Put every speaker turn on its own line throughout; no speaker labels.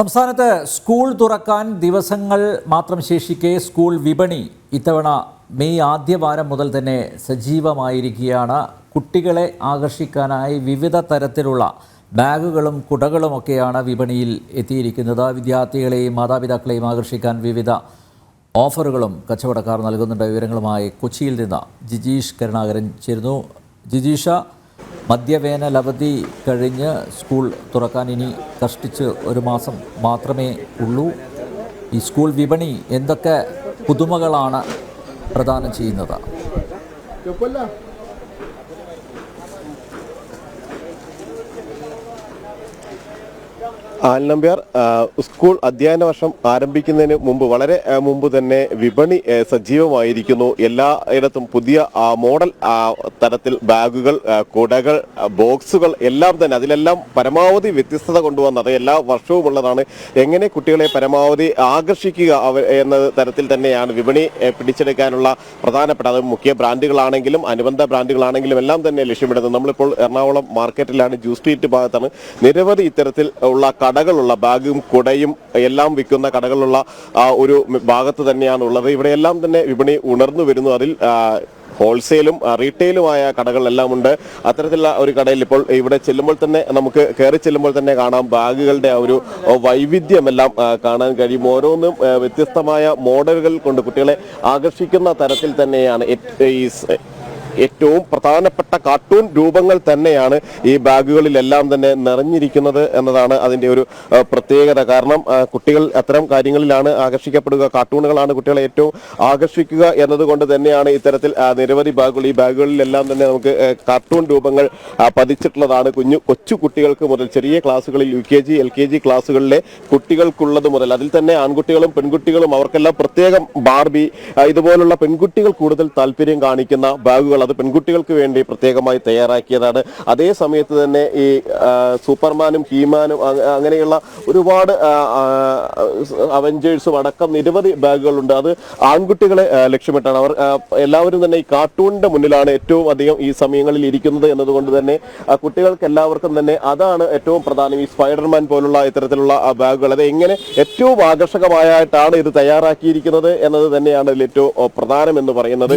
സംസ്ഥാനത്ത് സ്കൂൾ തുറക്കാൻ ദിവസങ്ങൾ മാത്രം ശേഷിക്കെ സ്കൂൾ വിപണി ഇത്തവണ മെയ് ആദ്യവാരം മുതൽ തന്നെ സജീവമായിരിക്കുകയാണ്. കുട്ടികളെ ആകർഷിക്കാനായി വിവിധ തരത്തിലുള്ള ബാഗുകളും കുടകളുമൊക്കെയാണ് വിപണിയിൽ എത്തിയിരിക്കുന്നത്. വിദ്യാർത്ഥികളെയും മാതാപിതാക്കളെയും ആകർഷിക്കാൻ വിവിധ ഓഫറുകളും കച്ചവടക്കാർ നൽകുന്നുണ്ട്. വിവരങ്ങളുമായി കൊച്ചിയിൽ നിന്ന് ജിജീഷ് കരുണാകരൻ ചേരുന്നു. ജിജീഷ, മധ്യവേനൽ അവധി കഴിഞ്ഞ് സ്കൂൾ തുറക്കാൻ ഇനി കഷ്ടിച്ച് ഒരു മാസം മാത്രമേ ഉള്ളൂ. ഈ സ്കൂൾ വിപണി എന്തൊക്കെ പുതുമകളാണ് പ്രദാനം ചെയ്യുന്നത്?
ആൽനമ്പ്യാർ, സ്കൂൾ അധ്യയന വർഷം ആരംഭിക്കുന്നതിന് മുമ്പ് വളരെ മുമ്പ് തന്നെ വിപണി സജീവമായിരിക്കുന്നു. എല്ലായിടത്തും പുതിയ മോഡൽ തരത്തിൽ ബാഗുകൾ, കുടകൾ, ബോക്സുകൾ എല്ലാം തന്നെ അതിലെല്ലാം പരമാവധി വ്യത്യസ്തത കൊണ്ടുവന്നത് എല്ലാ വർഷവും ഉള്ളതാണ്. എങ്ങനെ കുട്ടികളെ പരമാവധി ആകർഷിക്കുക എന്ന തരത്തിൽ തന്നെയാണ് വിപണി പിടിച്ചെടുക്കാനുള്ള പ്രധാനപ്പെട്ട അത് മുഖ്യ ബ്രാൻഡുകളാണെങ്കിലും അനുബന്ധ ബ്രാൻഡുകളാണെങ്കിലും എല്ലാം തന്നെ ലക്ഷ്യമിടുന്നത്. നമ്മളിപ്പോൾ എറണാകുളം മാർക്കറ്റിലാണ്, ജൂ സ്ട്രീറ്റ് ഭാഗത്താണ്. നിരവധി ഇത്തരത്തിൽ ഉള്ള കടകളുള്ള ബാഗും കുടയും എല്ലാം വിൽക്കുന്ന കടകളുള്ള ഒരു ഭാഗത്ത് തന്നെയാണ് ഉള്ളത്. ഇവിടെയെല്ലാം തന്നെ വിപണി ഉണർന്നു വരുന്നു. അതിൽ ഹോൾസെയിലും റീറ്റെയിലുമായ കടകളെല്ലാം ഉണ്ട്. അത്തരത്തിലുള്ള ഒരു കടയിൽ ഇപ്പോൾ ഇവിടെ ചെല്ലുമ്പോൾ തന്നെ നമുക്ക് കയറി ചെല്ലുമ്പോൾ തന്നെ കാണാം ബാഗുകളുടെ ഒരു വൈവിധ്യമെല്ലാം കാണാൻ കഴിയും. ഓരോന്നും വ്യത്യസ്തമായ മോഡലുകൾ കൊണ്ട് കുട്ടികളെ ആകർഷിക്കുന്ന തരത്തിൽ തന്നെയാണ്. ഏറ്റവും പ്രധാനപ്പെട്ട കാർട്ടൂൺ രൂപങ്ങൾ തന്നെയാണ് ഈ ബാഗുകളിലെല്ലാം തന്നെ നിറഞ്ഞിരിക്കുന്നത് എന്നതാണ് അതിൻ്റെ ഒരു പ്രത്യേകത. കാരണം കുട്ടികൾ അത്തരം കാര്യങ്ങളിലാണ് ആകർഷിക്കപ്പെടുക. കാർട്ടൂണുകളാണ് കുട്ടികളെ ഏറ്റവും ആകർഷിക്കുക എന്നതുകൊണ്ട് തന്നെയാണ് ഇത്തരത്തിൽ നിരവധി ബാഗുകൾ. ഈ ബാഗുകളിലെല്ലാം തന്നെ നമുക്ക് കാർട്ടൂൺ രൂപങ്ങൾ പതിച്ചിട്ടുള്ളതാണ്. കൊച്ചു കുട്ടികൾക്ക് മുതൽ ചെറിയ ക്ലാസ്സുകളിൽ UKG LKG ക്ലാസ്സുകളിലെ കുട്ടികൾക്കുള്ളത് മുതൽ അതിൽ തന്നെ ആൺകുട്ടികളും പെൺകുട്ടികളും അവർക്കെല്ലാം പ്രത്യേകം ബാർബി ഇതുപോലുള്ള പെൺകുട്ടികൾ കൂടുതൽ താല്പര്യം കാണിക്കുന്ന ബാഗുകൾ അത് പെൺകുട്ടികൾക്ക് വേണ്ടി പ്രത്യേകമായി തയ്യാറാക്കിയതാണ്. അതേ സമയത്ത് തന്നെ ഈ സൂപ്പർമാനും ഹീമാനും അങ്ങനെയുള്ള ഒരുപാട് അവഞ്ചേഴ്സും അടക്കം നിരവധി ബാഗുകളുണ്ട്. അത് ആൺകുട്ടികളെ ലക്ഷ്യമിട്ടാണ്. അവർ എല്ലാവരും തന്നെ ഈ കാർട്ടൂണിന്റെ മുന്നിലാണ് ഏറ്റവും അധികം ഈ സമയങ്ങളിൽ ഇരിക്കുന്നത് എന്നതുകൊണ്ട് തന്നെ കുട്ടികൾക്ക് എല്ലാവർക്കും തന്നെ അതാണ് ഏറ്റവും പ്രധാനം. ഈ സ്പൈഡർമാൻ പോലുള്ള ഇത്തരത്തിലുള്ള ബാഗുകൾ അത് എങ്ങനെ ഏറ്റവും ആകർഷകമായിട്ടാണ് ഇത് തയ്യാറാക്കിയിരിക്കുന്നത് എന്നത് തന്നെയാണ് ഇതിൽ ഏറ്റവും പ്രധാനം എന്ന് പറയുന്നത്.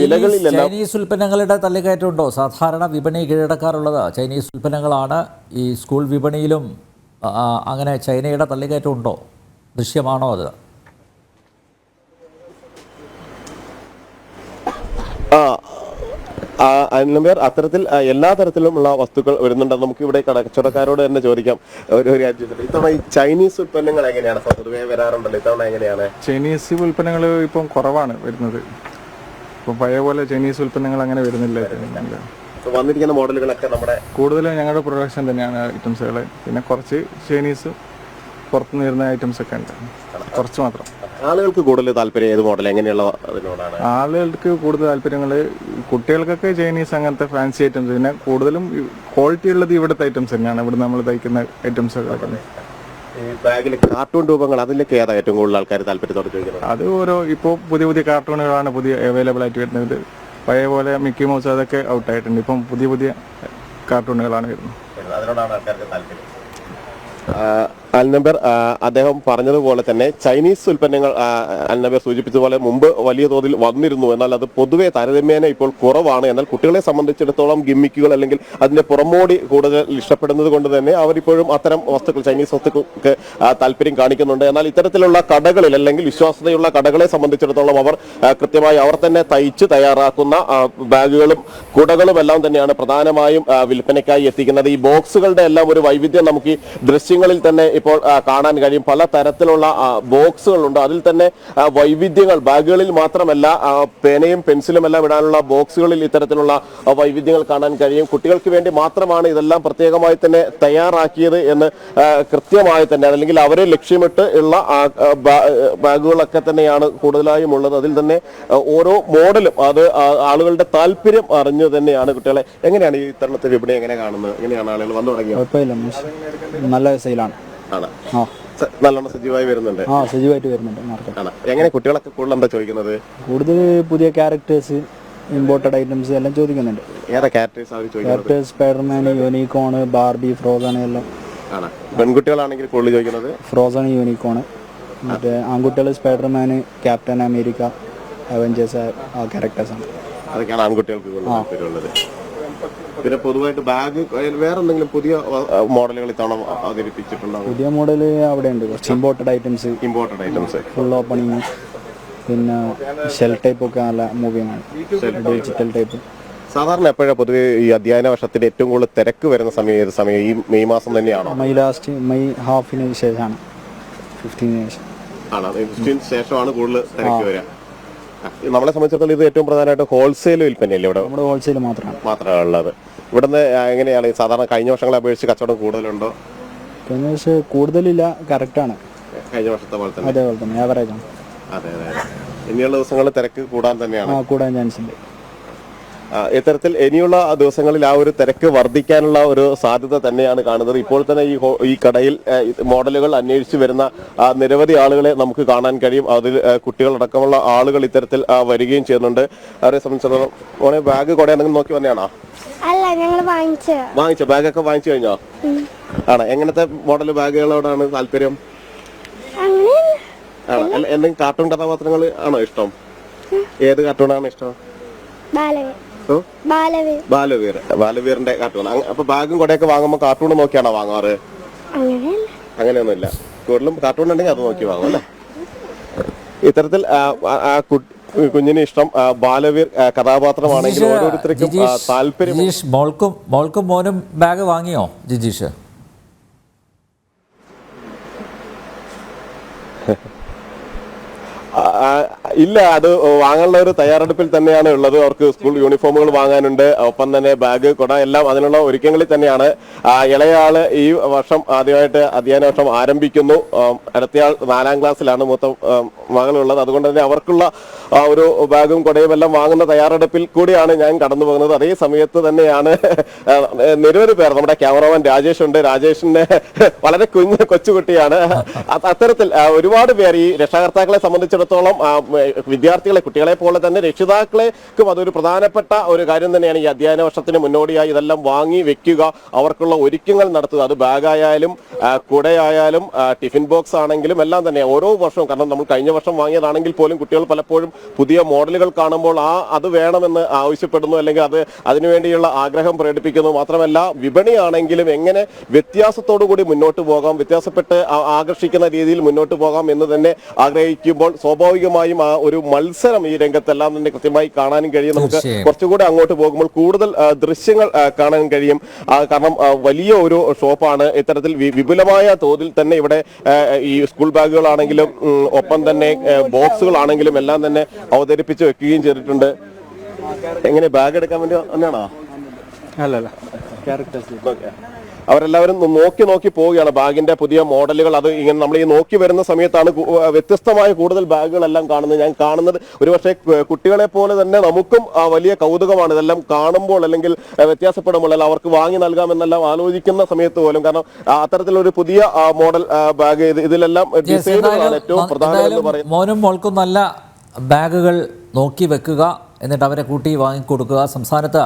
വിലകളിലെല്ലാം
ചൈനീസ് ഉൽപ്പന്നങ്ങളുടെ തള്ളിക്കയറ്റമുണ്ടോ? സാധാരണ വിപണി കീഴടക്കാറുള്ളത് ചൈനീസ് ഉൽപ്പന്നങ്ങളാണ്. ഈ സ്കൂൾ വിപണിയിലും അങ്ങനെ ചൈനയുടെ തള്ളിക്കയറ്റം ഉണ്ടോ? ദൃശ്യമാണോ അത്?
അത്തരത്തിൽ എല്ലാ തരത്തിലുമുള്ള വസ്തുക്കൾ വരുന്നുണ്ട്. നമുക്ക് ഇവിടെ കച്ചവടക്കാരോട് തന്നെ ചോദിക്കാം. ഒരു രാജ്യത്ത് ഇത്തവണ ഈ ചൈനീസ് ഉൽപ്പന്നങ്ങൾ എങ്ങനെയാണ് പൊതുവെ വരാറുണ്ടല്ലോ, ഇത്തവണ എങ്ങനെയാണ്?
ചൈനീസ് ഉൽപ്പന്നങ്ങൾ ഇപ്പം കുറവാണ് വരുന്നത്. ഇപ്പം പഴയ പോലെ ചൈനീസ് ഉൽപ്പന്നങ്ങൾ അങ്ങനെ വരുന്നില്ല.
വന്നിരിക്കുന്ന മോഡലുകളൊക്കെ നമ്മുടെ
കൂടുതലും ഞങ്ങളുടെ പ്രൊഡക്ഷൻ തന്നെയാണ് ഐറ്റംസുകൾ. പിന്നെ കുറച്ച് ചൈനീസ് പുറത്തുനിന്ന് വരുന്ന ഐറ്റംസ് ഒക്കെ ഉണ്ട്, കുറച്ച് മാത്രം.
ആളുകൾക്ക് കൂടുതൽ താല്പര്യം ഏത് മോഡൽ എങ്ങനെയുള്ള അതിനോടാണ്?
ആളുകൾക്ക് കൂടുതൽ താല്പര്യങ്ങൾ കുട്ടികൾക്കൊക്കെ ചൈനീസ് അങ്ങനത്തെ ഫാൻസി ഐറ്റംസ്. പിന്നെ കൂടുതലും ക്വാളിറ്റി ഉള്ളത് ഇവിടുത്തെ ഐറ്റംസ് തന്നെയാണ്, ഇവിടെ നമ്മൾ തയ്ക്കുന്ന ഐറ്റംസുകളൊക്കെ.
ബാഗിൽ കാർട്ടൂൺ രൂപങ്ങൾ അതിലേക്ക് ഏതാ ഏറ്റവും കൂടുതൽ ആൾക്കാർ താല്പര്യത്തോടെ ചോദിക്കുന്നത്?
അത് ഓരോ ഇപ്പോൾ പുതിയ പുതിയ കാർട്ടൂണുകളാണ് പുതിയ അവൈലബിൾ ആയിട്ട് വരുന്നത്. പഴയ പോലെ മിക്കി മൗസ് അതൊക്കെ ഔട്ടായിട്ടുണ്ട്. ഇപ്പം പുതിയ പുതിയ കാർട്ടൂണുകളാണ് വരുന്നത്.
അതിനോടാണ് ആൾക്കാർക്ക് താല്പര്യം. അൽനബർ അദ്ദേഹം പറഞ്ഞതുപോലെ തന്നെ ചൈനീസ് ഉൽപ്പന്നങ്ങൾ അൽനബർ സൂചിപ്പിച്ചതുപോലെ മുമ്പ് വലിയ തോതിൽ വന്നിരുന്നു. എന്നാൽ അത് പൊതുവെ താരതമ്യേന ഇപ്പോൾ കുറവാണ്. എന്നാൽ കുട്ടികളെ സംബന്ധിച്ചിടത്തോളം ഗിമ്മിക്കുകൾ അല്ലെങ്കിൽ അതിന്റെ പുറമോടി കൂടുതൽ ഇഷ്ടപ്പെടുന്നത് കൊണ്ട് തന്നെ അവരിപ്പോഴും അത്തരം വസ്തുക്കൾ ചൈനീസ് വസ്തുക്കൾക്ക് താല്പര്യം കാണിക്കുന്നുണ്ട്. എന്നാൽ ഇത്തരത്തിലുള്ള കടകളിൽ അല്ലെങ്കിൽ വിശ്വാസ്യതയുള്ള കടകളെ സംബന്ധിച്ചിടത്തോളം അവർ കൃത്യമായി അവർ തന്നെ തയ്ച്ച് തയ്യാറാക്കുന്ന ബാഗുകളും കുടകളും എല്ലാം തന്നെയാണ് പ്രധാനമായും വിൽപ്പനയ്ക്കായി എത്തിക്കുന്നത്. ഈ ബോക്സുകളുടെ എല്ലാം ഒരു വൈവിധ്യം നമുക്ക് ഈ ദൃശ്യങ്ങളിൽ തന്നെ ഇപ്പോൾ കാണാൻ കഴിയും. പല തരത്തിലുള്ള ബോക്സുകളുണ്ട്. അതിൽ തന്നെ വൈവിധ്യങ്ങൾ ബാഗുകളിൽ മാത്രമല്ല പേനയും പെൻസിലും എല്ലാം ഇടാനുള്ള ബോക്സുകളിൽ ഇത്തരത്തിലുള്ള വൈവിധ്യങ്ങൾ കാണാൻ കഴിയും. കുട്ടികൾക്ക് വേണ്ടി മാത്രമാണ് ഇതെല്ലാം പ്രത്യേകമായി തന്നെ തയ്യാറാക്കിയത് എന്ന് കൃത്യമായി തന്നെ അല്ലെങ്കിൽ അവരെ ലക്ഷ്യമിട്ട് ഉള്ള ബാഗുകളൊക്കെ തന്നെയാണ് കൂടുതലായും ഉള്ളത്. അതിൽ തന്നെ ഓരോ മോഡലും അത് ആളുകളുടെ താല്പര്യം അറിഞ്ഞു തന്നെയാണ്. കുട്ടികളെ എങ്ങനെയാണ് ഈ തരണത്തെ വിപണി എങ്ങനെ കാണുന്നത്? എങ്ങനെയാണ് ആളുകൾ വന്നു തുടങ്ങിയത്?
നല്ല സെയിലാണ്.
നല്ലോണം സജീവമായി വരുന്നുണ്ട്.
സജീവമായിട്ട് വരുന്നുണ്ട്.
എങ്ങനെ കുട്ടികളൊക്കെ കൂടുതൽ എന്താ ചോദിക്കുന്നത്?
കൂടുതൽ പുതിയ ക്യാരക്ടേഴ്സ്, ഇമ്പോർട്ടഡ് ഐറ്റംസ് എല്ലാം ചോദിക്കുന്നുണ്ട്.
ഏതാ characters?
Spiderman, unicorn, Barbie, frozen എല്ലാം
ആണ്. പെൺകുട്ടികളാണെങ്കിൽ കൂടുതൽ ചോദിക്കുന്നത്
ഫ്രോസൺ യൂണിക്കോണ്, മറ്റേ ആൺകുട്ടികൾ സ്പൈഡർമാന്, ക്യാപ്റ്റൻ അമേരിക്ക, അവഞ്ചേഴ്സ് ആ ക്യാരക്ടേഴ്സാണ്.
അതൊക്കെയാണ് ആൺകുട്ടികൾക്ക് കൂടുതൽ താല്പര്യമുള്ളത്. പിന്നെ പൊതുവായിട്ട് ബാഗ് വേറെ എന്തെങ്കിലും പുതിയ മോഡലുകൾ ഇത്തവണ അവതരിപ്പിച്ചിട്ടുണ്ടോ?
പുതിയ മോഡൽ അവിടെ ഉണ്ട്, കുറച്ച് ഇമ്പോർട്ടഡ് ഐറ്റംസ് ഫുൾ ഓപ്പണിങ്, പിന്നെ ഷെൽ ടൈപ്പ് ഒക്കെ നല്ല മൂവിങ് ആണ്, ഡിജിറ്റൽ ടൈപ്പ്.
സാധാരണ എപ്പോഴാണ് പൊതുവെ ഈ അധ്യയന വർഷത്തിന്റെ ഏറ്റവും കൂടുതൽ തിരക്ക് വരുന്ന സമയം ഏത് സമയം? ഈ മെയ് മാസം തന്നെയാണോ?
മെയ് ഹാഫിന് ശേഷമാണ്, 15 ശേഷം
ആണോ? 15 ശേഷമാണ് കൂടുതൽ തിരക്ക് വരിക. നമ്മളെ സംബന്ധിച്ചിടത്തോളം ഇത് ഏറ്റവും പ്രധാനമായിട്ട് ഹോൾസെയിൽ വിൽപ്പനയല്ലേ ഇവിടെ?
നമ്മുടെ ഹോൾസെയിൽ മാത്രമാണ്
ഉള്ളത്. ഇവിടുന്ന് എങ്ങനെയാണ് സാധാരണ കഴിഞ്ഞ വർഷങ്ങളെ അപേക്ഷിച്ച് കച്ചവടം കൂടുതലുണ്ടോ?
കഴിഞ്ഞ വർഷം കൂടുതലില്ല, കറക്റ്റാണ്,
കഴിഞ്ഞ വർഷത്തെ പോലെ തന്നെ
അതേപോലെ തന്നെ ആവറേജ് ആണ്.
അതെ. ഇനിയുള്ള ദിവസങ്ങളിൽ തിരക്ക് കൂടാൻ തന്നെയാണ്.
കൂടാൻ ചാൻസ് ഉണ്ട്.
ഇത്തരത്തിൽ ഇനിയുള്ള ദിവസങ്ങളിൽ ആ ഒരു തിരക്ക് വർദ്ധിക്കാനുള്ള ഒരു സാധ്യത തന്നെയാണ് കാണുന്നത്. ഇപ്പോൾ തന്നെ ഈ കടയിൽ മോഡലുകൾ അന്വേഷിച്ച് വരുന്ന നിരവധി ആളുകളെ നമുക്ക് കാണാൻ കഴിയും. അതിൽ കുട്ടികളടക്കമുള്ള ആളുകൾ ഇത്തരത്തിൽ വരികയും ചെയ്യുന്നുണ്ട്. അവരെ സംബന്ധിച്ചിടത്തോളം മോനെ ബാഗ് കൊട എന്തെങ്കിലും നോക്കി വന്നെയാണോ?
അല്ല, ഞങ്ങൾ വാങ്ങിച്ച
ബാഗൊക്കെ വാങ്ങിച്ചു കഴിഞ്ഞോ? ആണ്. എങ്ങനത്തെ മോഡൽ ബാഗുകളോടാണ് താല്പര്യം? എന്തെങ്കിലും കാർട്ടൂൺ കഥാപാത്രങ്ങൾ ആണോ ഇഷ്ടം? ഏത് കാർട്ടൂണാണ് ഇഷ്ടം? ബാലവീറിന്റെ കാർട്ടൂൺ. അപ്പൊ ബാഗും കൊടയൊക്കെ വാങ്ങുമ്പോ കാർട്ടൂൺ നോക്കിയാണോ വാങ്ങാറ്? അങ്ങനെയൊന്നുമില്ല, കൂടുതലും കാർട്ടൂൺ ഉണ്ടെങ്കിൽ അത് നോക്കി വാങ്ങും അല്ലേ? ഇത്തരത്തിൽ കുഞ്ഞിന് ഇഷ്ടം ബാലവീർ കഥാപാത്രമാണെങ്കിൽ ഓരോരുത്തർക്കും താല്പര്യം.
മോൾക്കും മോനും ബാഗ് വാങ്ങിയോ ജിജീഷ്?
ഇല്ല, അത് വാങ്ങാനുള്ള ഒരു തയ്യാറെടുപ്പിൽ തന്നെയാണ് ഉള്ളത്. അവർക്ക് സ്കൂൾ യൂണിഫോമുകൾ വാങ്ങാനുണ്ട്, ഒപ്പം തന്നെ ബാഗ് കൊട എല്ലാം അതിനുള്ള ഒരുക്കങ്ങളിൽ തന്നെയാണ്. ഇളയാള് ഈ വർഷം ആദ്യമായിട്ട് അധ്യയന വർഷം ആരംഭിക്കുന്നു. അടുത്തയാൾ 4ാം ക്ലാസ്സിലാണ് മൂത്ത മകളുള്ളത്. അതുകൊണ്ട് തന്നെ അവർക്കുള്ള ഒരു ബാഗും കൊടയും എല്ലാം വാങ്ങുന്ന തയ്യാറെടുപ്പിൽ കൂടിയാണ് ഞാൻ കടന്നു പോകുന്നത്. അതേ സമയത്ത് തന്നെയാണ് നിരവധി പേർ, നമ്മുടെ ക്യാമറമാൻ രാജേഷ് ഉണ്ട്. രാജേഷിന്റെ വളരെ കൊച്ചുകുട്ടിയാണ്. അത്തരത്തിൽ ഒരുപാട് പേർ ഈ രക്ഷാകർത്താക്കളെ സംബന്ധിച്ചിടത്തോളം വിദ്യാർത്ഥികളെ, കുട്ടികളെ പോലെ തന്നെ രക്ഷിതാക്കളേക്കും അതൊരു പ്രധാനപ്പെട്ട ഒരു കാര്യം തന്നെയാണ്. ഈ അധ്യയന വർഷത്തിന് മുന്നോടിയായി ഇതെല്ലാം വാങ്ങി വെക്കുക, അവർക്കുള്ള ഒരുക്കങ്ങൾ നടത്തുക. അത് ബാഗായാലും കുടയായാലും ടിഫിൻ ബോക്സ് ആണെങ്കിലും എല്ലാം തന്നെ ഓരോ വർഷവും, കാരണം നമ്മൾ കഴിഞ്ഞ വർഷം വാങ്ങിയതാണെങ്കിൽ പോലും കുട്ടികൾ പലപ്പോഴും പുതിയ മോഡലുകൾ കാണുമ്പോൾ അത് വേണമെന്ന് ആവശ്യപ്പെടുന്നു, അല്ലെങ്കിൽ അതിനുവേണ്ടിയുള്ള ആഗ്രഹം പ്രകടിപ്പിക്കുന്നു. മാത്രമല്ല വിപണിയാണെങ്കിലും എങ്ങനെ വ്യത്യാസത്തോടു കൂടി മുന്നോട്ട് പോകാം, വ്യത്യാസപ്പെട്ട് ആകർഷിക്കുന്ന രീതിയിൽ മുന്നോട്ട് പോകാം എന്ന് തന്നെ ആഗ്രഹിക്കുമ്പോൾ സ്വാഭാവികമായും ആ ഒരു മത്സരം ഈ രംഗത്തെല്ലാം തന്നെ കൃത്യമായി കാണാനും കഴിയും. നമുക്ക് കുറച്ചുകൂടി അങ്ങോട്ട് പോകുമ്പോൾ കൂടുതൽ ദൃശ്യങ്ങൾ കാണാൻ കഴിയും. കാരണം വലിയ ഒരു ഷോപ്പാണ്. ഇത്തരത്തിൽ വിപുലമായ തോതിൽ തന്നെ ഇവിടെ ഈ സ്കൂൾ ബാഗുകളാണെങ്കിലും ഒപ്പം തന്നെ ബോക്സുകളാണെങ്കിലും എല്ലാം തന്നെ അവതരിപ്പിച്ച് വെക്കുകയും ചെയ്തിട്ടുണ്ട്. എങ്ങനെ ബാഗ് എടുക്കാൻ വേണ്ടി തന്നെയാണോ?
അല്ലല്ല, ക്യാരക്ടേഴ്സ്
അവരെല്ലാവരും നോക്കി പോവുകയാണ് ബാഗിന്റെ പുതിയ മോഡലുകൾ. അത് ഇങ്ങനെ നമ്മൾ ഈ നോക്കി വരുന്ന സമയത്താണ് വ്യത്യസ്തമായ കൂടുതൽ ബാഗുകളെല്ലാം കാണുന്നത്. ഞാൻ കാണുന്നത് ഒരുപക്ഷെ കുട്ടികളെ പോലെ തന്നെ നമുക്കും വലിയ കൗതുകമാണ് ഇതെല്ലാം കാണുമ്പോൾ, അല്ലെങ്കിൽ വ്യത്യാസപ്പെടുമ്പോൾ, അല്ല അവർക്ക് വാങ്ങി നൽകാമെന്നെല്ലാം ആലോചിക്കുന്ന സമയത്ത് പോലും. കാരണം അത്തരത്തിലൊരു പുതിയ മോഡൽ ബാഗ് ഇതിലെല്ലാം ഡിസൈനുകളാണ് ഏറ്റവും പ്രധാനം എന്ന് പറയുന്നത്.
മോനും മോൾക്കും നല്ല ബാഗുകൾ നോക്കി വെക്കുക, എന്നിട്ട് അവരെ കൂട്ടി വാങ്ങിക്കൊടുക്കുക. സംസ്ഥാനത്ത്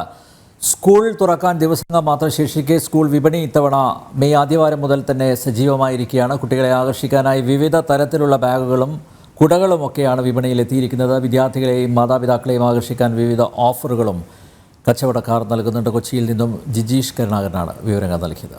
സ്കൂൾ തുറക്കാൻ ദിവസങ്ങൾ മാത്രം ശേഷിക്കെ സ്കൂൾ വിപണി ഇത്തവണ മെയ് ആദ്യവാരം മുതൽ തന്നെ സജീവമായിരിക്കുകയാണ്. കുട്ടികളെ ആകർഷിക്കാനായി വിവിധ തരത്തിലുള്ള ബാഗുകളും കുടകളുമൊക്കെയാണ് വിപണിയിൽ എത്തിയിരിക്കുന്നത്. വിദ്യാർത്ഥികളെയും മാതാപിതാക്കളെയും ആകർഷിക്കാൻ വിവിധ ഓഫറുകളും കച്ചവടക്കാർ നൽകുന്നുണ്ട്. കൊച്ചിയിൽ നിന്നും ജിജീഷ് കരുണാകരനാണ് വിവരങ്ങൾ നൽകിയത്.